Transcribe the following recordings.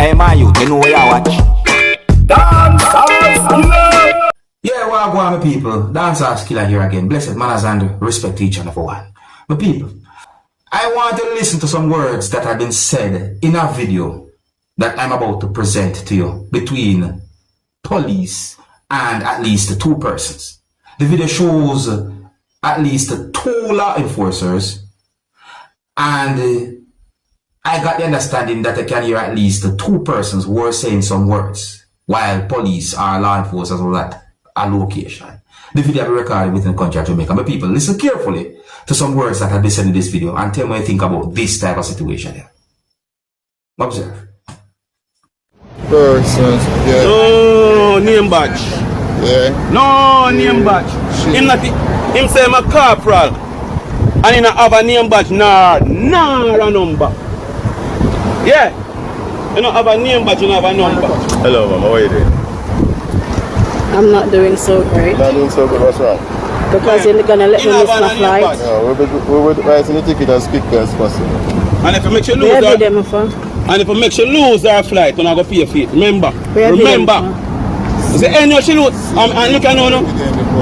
Hey, my youth, you know where you watch? Dancehall skilla! Yeah, well, go on, my people. Dancehall skilla here again. Blessed manners and respect to each and every one. My people, I want to listen to some words that have been said in a video that I'm about to present to you between police and at least two persons. The video shows at least two law enforcers, and I got the understanding that I can hear at least two persons who are saying some words while police or law enforcers were at a location. The video will be recorded within the country of Jamaica. But people, listen carefully to some words that have been said in this video and tell me what you think about this type of situation here. Observe. Persons, yeah. No name badge. Yeah. No name badge. Him say I'm a corporal and he not have a name badge nor a number. Yeah. You don't have a name badge, you don't have a number. Hello, mama, how are you doing? I'm not doing so great. Not doing so good, what's wrong? Because you're gonna let me miss my flight. No, we'll be writing the ticket as quick as possible. And if you make you lose Where that, be them from? and if you make you lose our flight, you're not going to pay for it. Remember. Where be them Remember. from? You see, any she lose, and look at no.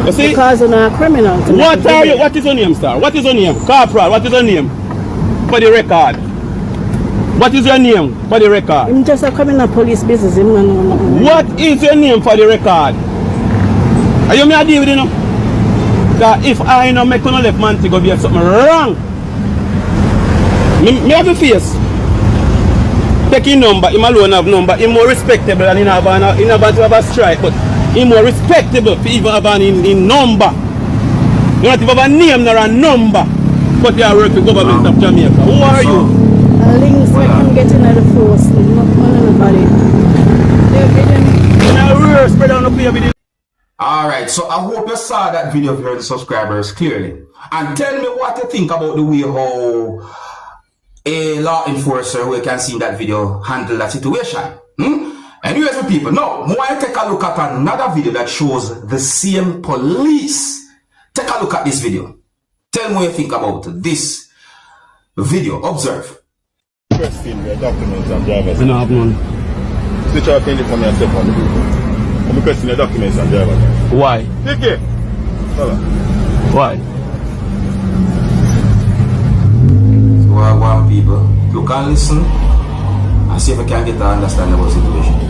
You see? Because you're not a criminal. What are you? What is your name, sir? What is your name? Corporal, what is your name? For the record. What is your name for the record? I'm just a criminal police business. What is your name for the record? Are you me a deal with you know? That if I know make no left man to go be something wrong, me have a face. Take his number, him alone have number, him more respectable and he have to have a strike, but he more respectable for even have in number. You don't have a name nor a number, but you are working for government of Jamaica. Who are you? Links where can get into the force. Nobody. Alright, so I hope you saw that video of your subscribers clearly. And tell me what you think about the way how a law enforcer who you can see in that video handle that situation. Anyways, my people, now, I want to take a look at another video that shows the same police. Take a look at this video. Tell me what you think about this video. Observe. Requesting your documents and driver's I don't have none. Switch off in the phone and step on the vehicle. I'm requesting your documents and driver's license. Why? Take it. Why? So I want people, you can listen and see if I can get an understandable situation.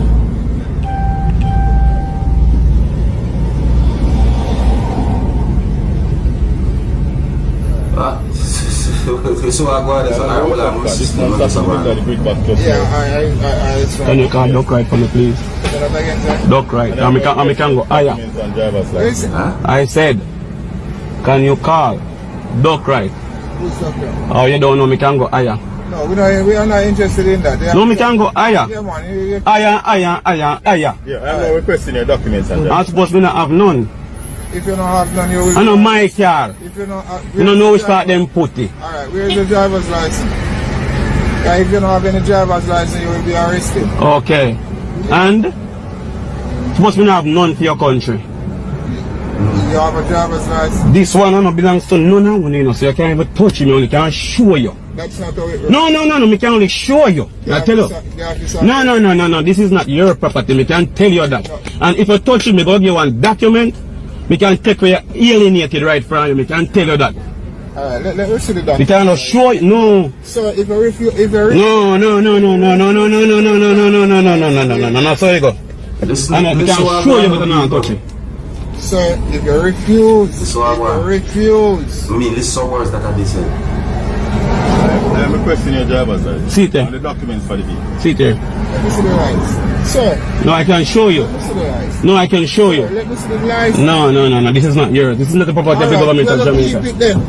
So I go ahead and Can you call duck right for me, please? Duck right. And I can go higher. I said, can you call duck right? Oh, you don't know me can go higher? No, we are not interested in that. No, me can go higher. Yeah, man. Higher. Yeah, I'm not requesting your documents and I'm supposed to not have none. If you don't have none, you will. I know my car. If you don't have, You don't know which part them put it. Alright, where's the driver's license? Yeah, if you don't have any driver's license, you will be arrested. Okay. And? Supposed to not have none for your country. You have a driver's license? This one no belongs to none of you know, so you can't even touch me, only can show you. That's not how it works. No, me can only show you. I tell you. No, this is not your property, me can tell you that. No. And if you touch it, me go give you one document, me can take where you alienated right from you, me can tell you that. Alright, let me see the document. Me cannot show you, no. So if you refuse, No, so you go. Listen, I can show you, but I'm not touching. So if you refuse, I mean, listen to words that have been said. I'm requesting your driver's license. Sit there. And the documents for the vehicle. Sit there. Let me see the license. Sir. No, I can show you. Let me see the license. No, I can show you. Sir, let me see the license. No, this is not yours. This is not the property of the government of Jamaica.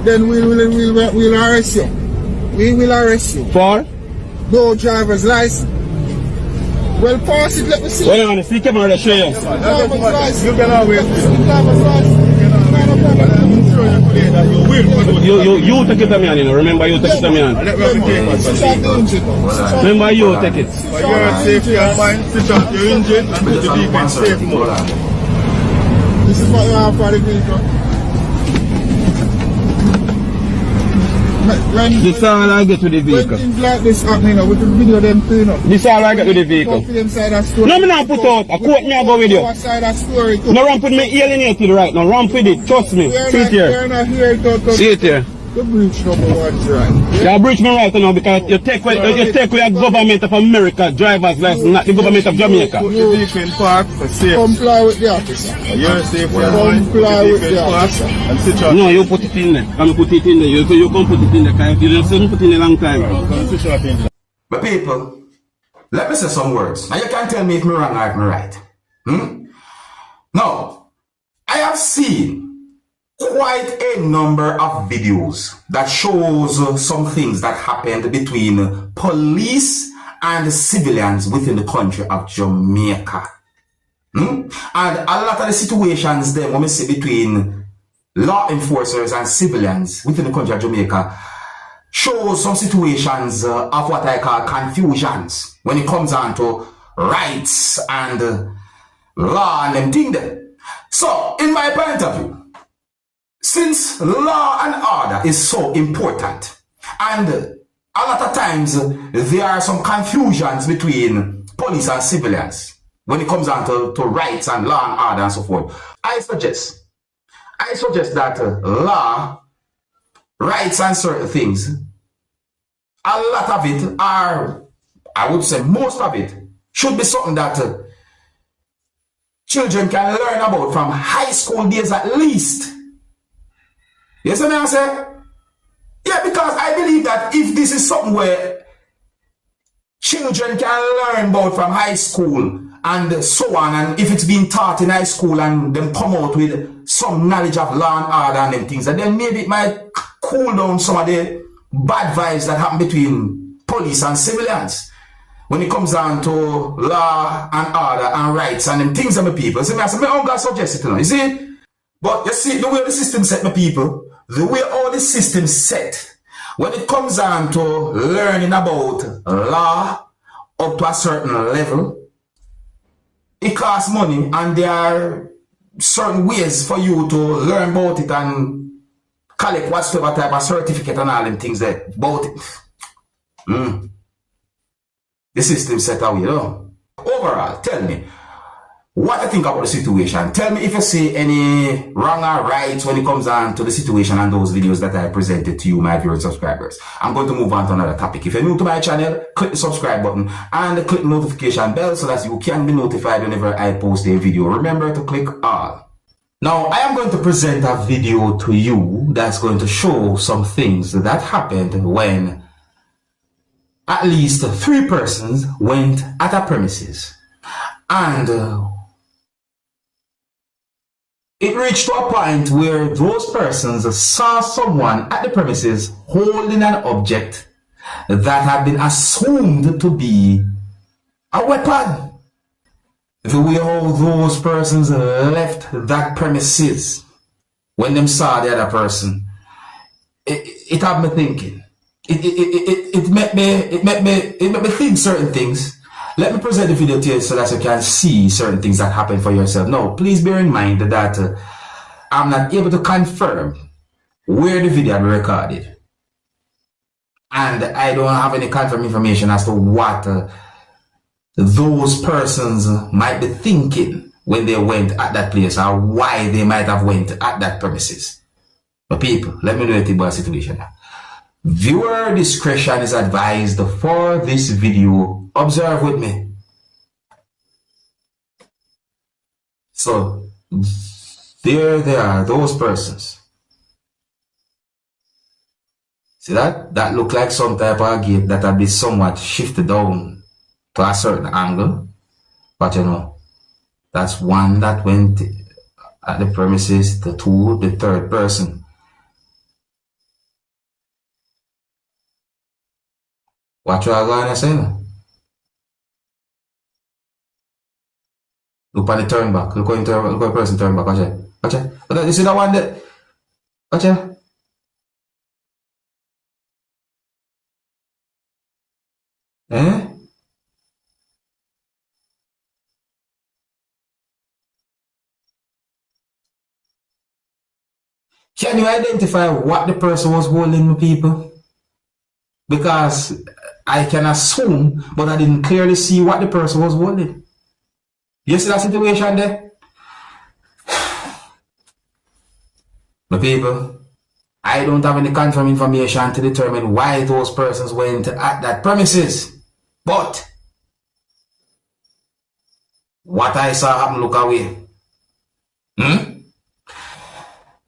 Then we'll arrest you. We will arrest you. For? No driver's license. Well, pass it, let me see. Wait a minute, see camera, show you. Driver's license. You can always Driver's license. You take it to me, you know. Remember, you take it to me. Remember, you take it. For your safety and mine, switch off your engine and put the vehicle in safe mode. This is what you have for the vehicle. This all I get with the when vehicle. things like this happen, you know, we can video them too, you know. This all I get with the vehicle. Go for them side of story. No, me not put out. A quote me I go with you. Our side of story too. No run put me alienated right now. Run with it. Trust me. See it here. We're not here to See it here. the breach number one's right. You breach me right now because you take away your government of America driver's license, not the government of Jamaica. Put the vehicle in park for safe. Comply with the officer. You're safe. Comply with the officer. And switch off. No, you put it in there. Come put it in there. You can put it in there. Cause you didn't see me put it in a long time. Switch off in. But people, let me say some words. Now you can tell me if me wrong or if me right. Now, I have seen quite a number of videos that shows some things that happened between police and civilians within the country of Jamaica. And a lot of the situations then when we see between law enforcers and civilians within the country of Jamaica shows some situations of what I call confusions when it comes on to rights and law and them things there. So, in my point of view, since law and order is so important, and a lot of times there are some confusions between police and civilians when it comes down to rights and law and order and so forth, I suggest that law, rights and certain things, a lot of it are, I would say most of it, should be something that children can learn about from high school days at least. You see what I say? Yeah, because I believe that if this is something where children can learn about from high school and so on, and if it's being taught in high school and them come out with some knowledge of law and order and them things, and then maybe it might cool down some of the bad vibes that happen between police and civilians when it comes down to law and order and rights and them things of my people. So I say, my uncle suggested to you see? But you see, the way the system set, my people, the way all the system set, when it comes down to learning about law up to a certain level, it costs money, and there are certain ways for you to learn about it and collect whatsoever type of certificate and all them things that about it. The system set away, you know. Overall, tell me what I think about the situation. Tell me if you see any wrong or right when it comes down to the situation and those videos that I presented to you, my viewers and subscribers. I'm going to move on to another topic. If you're new to my channel, click the subscribe button and click the notification bell so that you can be notified whenever I post a video. Remember to click all. Now, I am going to present a video to you that's going to show some things that happened when at least 3 persons went at a premises, and it reached to a point where those persons saw someone at the premises holding an object that had been assumed to be a weapon. The way how those persons left that premises when them saw the other person, it had me thinking. It made me think certain things. Let me present the video to you so that you can see certain things that happen for yourself. Now, please bear in mind that I'm not able to confirm where the video was recorded, and I don't have any confirmed information as to what those persons might be thinking when they went at that place, or why they might have went at that premises. But people, let me know anything about the situation now. Viewer discretion is advised for this video. Observe with me. So, there they are, those persons. See that? That look like some type of gate that had been somewhat shifted down to a certain angle. But you know, that's one that went at the premises, the 2, the 3rd person. Watch what I'm going to say now. Look on the turn back. Look on the person turn back. Watch it. Watch it. You see that one there? Watch it. Eh? Can you identify what the person was holding, people? because I can assume, but I didn't clearly see what the person was holding. You see that situation there? But people, I don't have any confirmed information to determine why those persons went at that premises. But what I saw happen look away.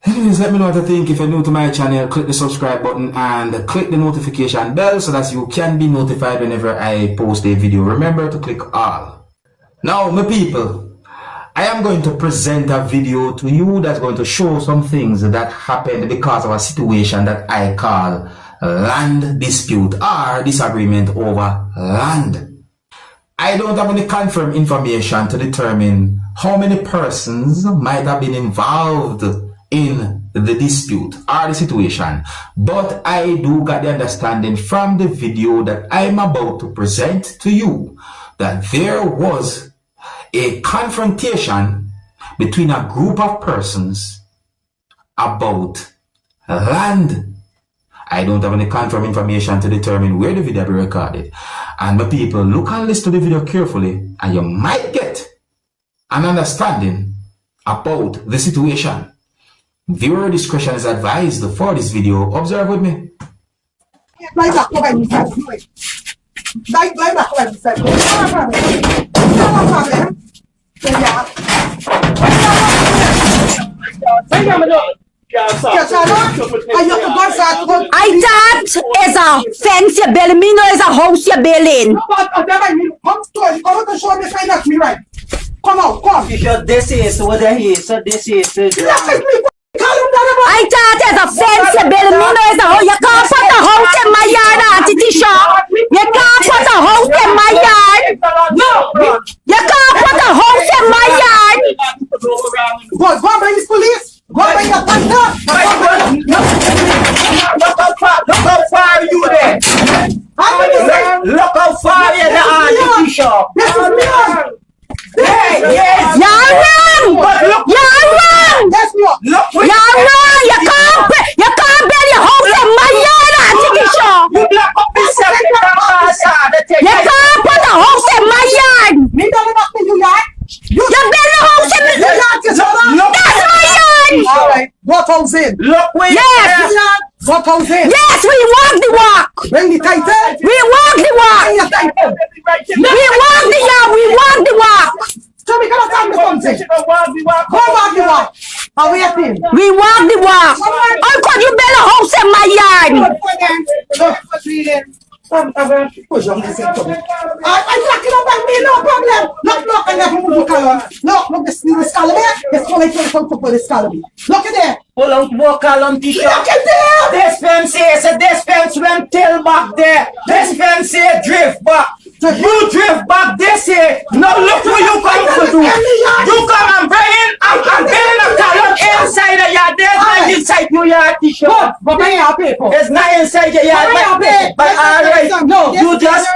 Anyways, let me know what you think. If you're new to my channel, click the subscribe button and click the notification bell so that you can be notified whenever I post a video. Remember to click all. Now, my people, I am going to present a video to you that's going to show some things that happened because of a situation that I call land dispute or disagreement over land. I don't have any confirmed information to determine how many persons might have been involved in the dispute or the situation, but I do get the understanding from the video that I'm about to present to you that there was a confrontation between a group of persons about land. I don't have any confirmed information to determine where the video be recorded. And my people, look and listen to the video carefully and you might get an understanding about the situation. Viewer discretion is advised for this video. Observe with me. I thought it's a fence you're building. Me know it's a house you're building. Come out, come. This is what he is. So this is. I thought it's a fence you're building. Me know it's a house. You can't put a house in my yard, Auntie Tisha. You can't put a house in my yard. No. You can't put a house in my yard. Go and bring the police. Go and bring the police. Look how far you there. Look how far you there, Auntie Tisha. This is me. Yes. You're wrong. You're wrong. That's me. Look. You're wrong. You can't build your house in my yard, Auntie Tisha. You block up this You can't put a house in my yard. Me don't knock me, you yard. You build a house in my yard. That's my yard. All right. What house in? Look where Yes. What house in? Yes, we walk the walk. Bring the title. We walk the walk. Bring the title. We walk the yard. We walk the walk. So we cannot tell me something. Go back the walk. I'm waiting. We walk the walk. How could you build a house in my yard? I'm talking about me, no problem. Look, I never move the color. Look, this is scallop here. It's what I can put this scallop. Look at there. Pull out walk along Tisha. Look at there. This fence is this fence went till back there. This fence here drift back. You drift back this here. Now look what you come to do. You come and bring in and building a column inside the yard. There's not inside your yard, Tisha. But I have paper. There's not inside your yard. But alright, No. you just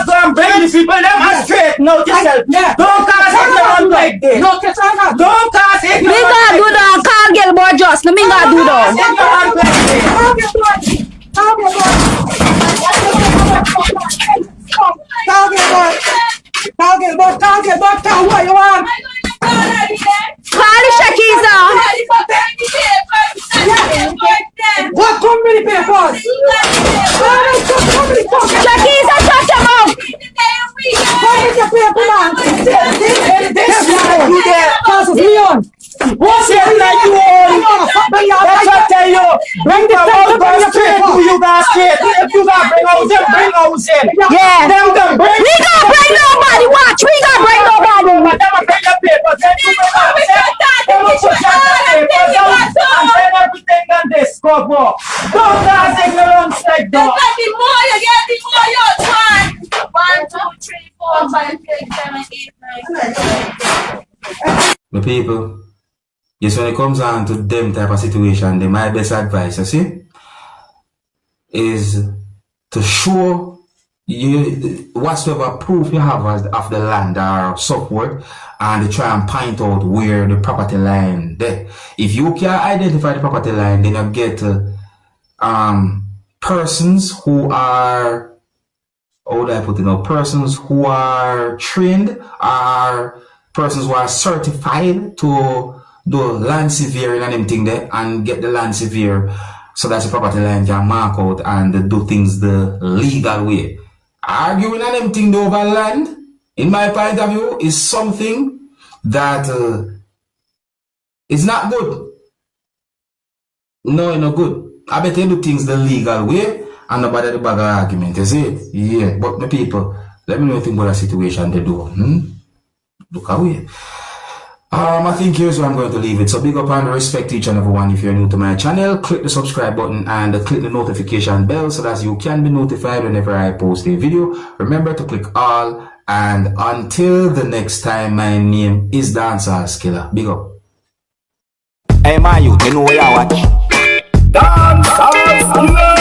go and bring the people them and straight. No, yourself. Don't cause ignorance like this. No, get on. Don't cause Me ignorance. gonna do the call Gilmore just. Me gonna do that. Ignorance like this. Target, what you want? Call the Shakiza. What company papers? Shakiza, shut him up. What is your paper, man? You there. Cause Leon. What's it like you own? That's what I tell you. Bring the people go straight. You got straight. If you got bring house in, bring house in. Yeah. Them can bring. We gonna bring nobody. Watch. We gonna bring nobody. But them will bring the papers. Then you bring house in. Them will put your papers down and send everything on this cover. Don't cause ignorance like that. 1, 2, 3, 4, 5, 6, 7, 8, 9. My people, yes, when it comes on to them type of situation, then my best advice, you see, is to show you whatsoever proof you have of the land or support, and to try and point out where the property line there. If you can identify the property line, then you get persons who are, how would I put it now, persons who are trained, are persons who are certified to do land severe and them thing there and get the land severe so that the property line can mark out and do things the legal way. Arguing on them thing over land, in my point of view, is something that is not good. No, it's not good. I better do things the legal way and nobody the bag argument, you see? Yeah, but my people, let me know anything about the situation they do. Look away. I think here's where I'm going to leave it. So big up and respect each and every one. If you're new to my channel, click the subscribe button and click the notification bell so that you can be notified whenever I post a video. Remember to click all, and until the next time, my name is Dancehall Skilla. Big up. Hey, my youth, you know where I watch? Dancehall Skilla.